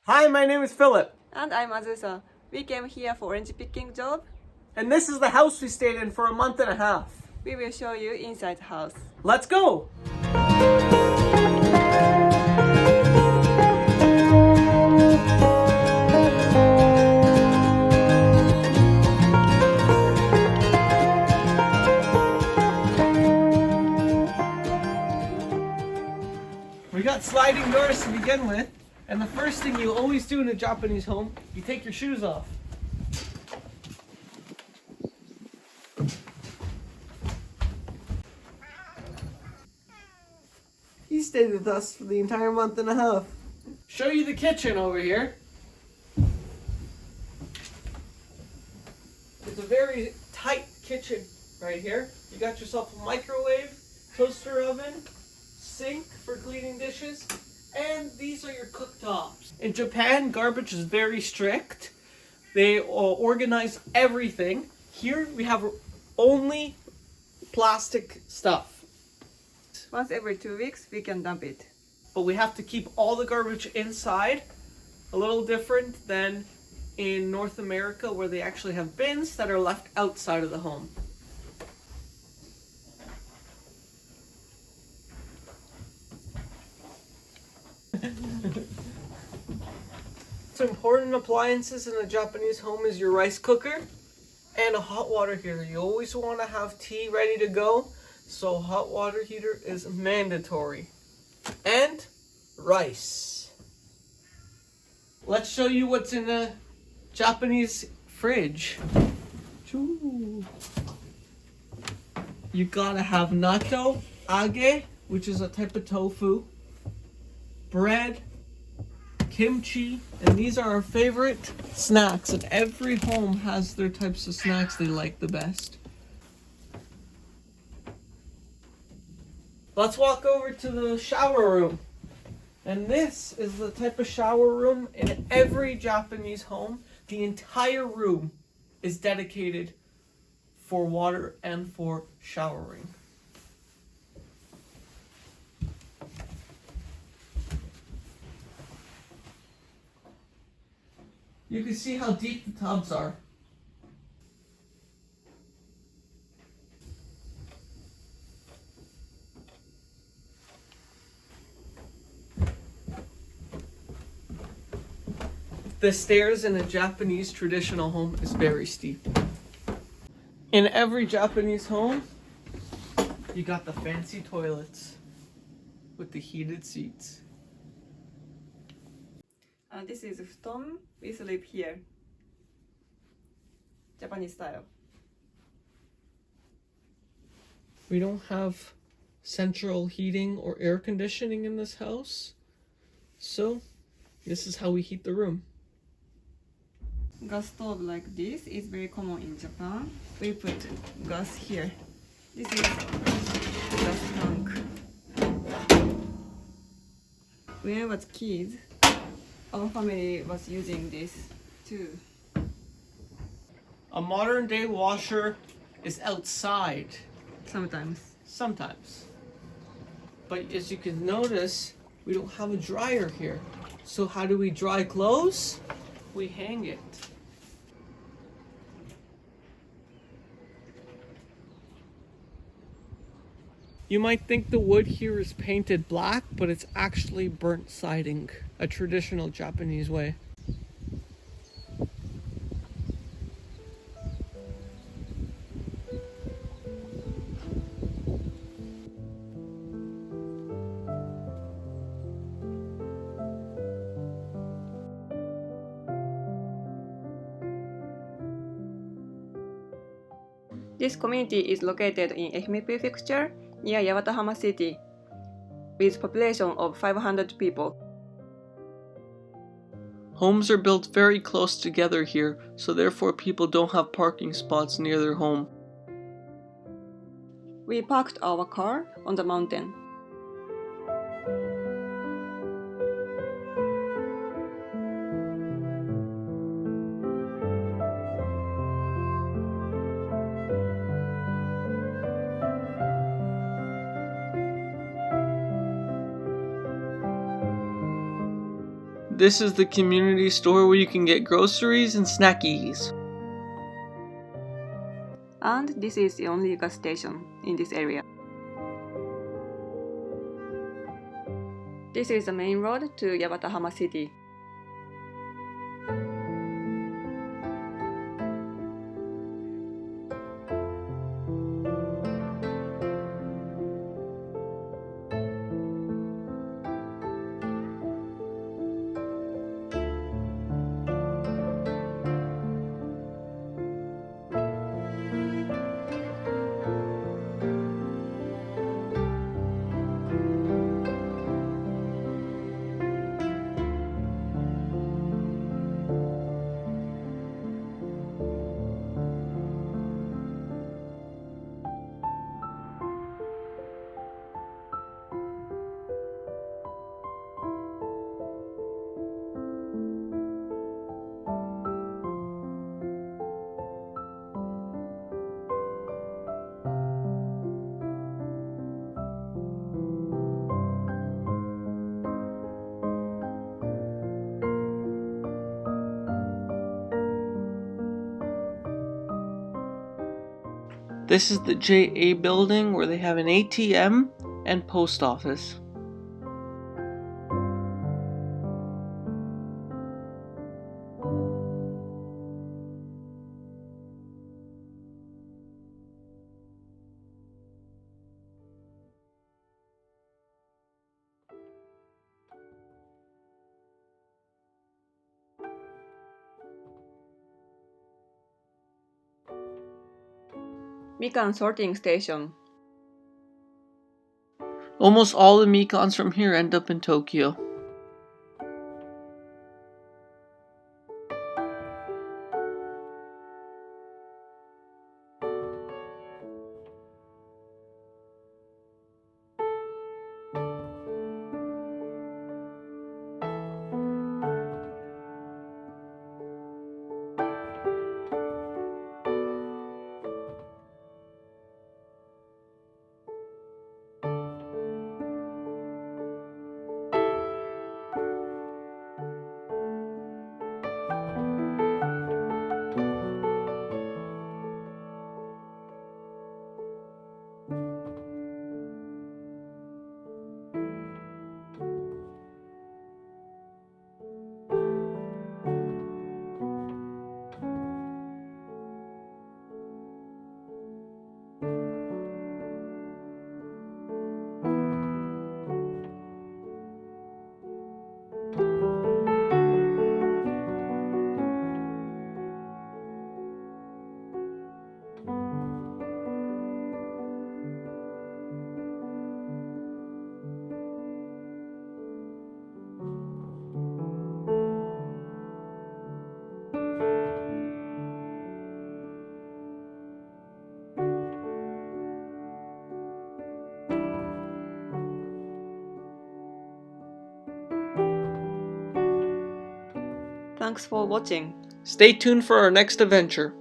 Hi, my name is Philip. And I'm Azusa. We came here for orange picking job. And this is the house we stayed in for a month and a half. We will show you inside house. Let's go! We got sliding doors to begin with, and the first thing you always do in a Japanese home, you take your shoes off. He stayed with us for the entire month and a half. Show you the kitchen over here. It's a very tight kitchen right here. You got yourself a microwave, toaster oven, sink for cleaning dishes, and these are your cooktops. In Japan, garbage is very strict. They organize everything. Here we have only plastic stuff. Once every 2 weeks, we can dump it. But we have to keep all the garbage inside. A little different than in North America, where they actually have bins that are left outside of the home. Some important appliances in a Japanese home is your rice cooker and a hot water heater. You always want to have tea ready to go, so hot water heater is mandatory. And rice. Let's show you what's in a Japanese fridge. Choo. You gotta have natto, age, which is a type of tofu, bread, kimchi, and these are our favorite snacks. And every home has their types of snacks they like the best. Let's walk over to the shower room. And this is the type of shower room in every Japanese home. The entire room is dedicated for water and for showering. You can see how deep the tubs are. The stairs in a Japanese traditional home is very steep. In every Japanese home, you got the fancy toilets with the heated seats. This is futon. We sleep here. Japanese style. We don't have central heating or air conditioning in this house, so this is how we heat the room. Gas stove like this is very common in Japan. We put gas here. This is gas tank. When I was kids, our family was using this too. A modern day washer is outside. Sometimes. But as you can notice, we don't have a dryer here. So how do we dry clothes? We hang it. You might think the wood here is painted black, but it's actually burnt siding, a traditional Japanese way. This community is located in Ehime prefecture near Yawatahama city with population of 500 people. Homes are built very close together here, so therefore people don't have parking spots near their home. We parked our car on the mountain. This is the community store where you can get groceries and snackies. And this is the only gas station in this area. This is the main road to Yabatahama City. This is the JA building where they have an ATM and post office. Mikan sorting station. Almost all the Mikans from here end up in Tokyo. Thanks for watching. Stay tuned for our next adventure.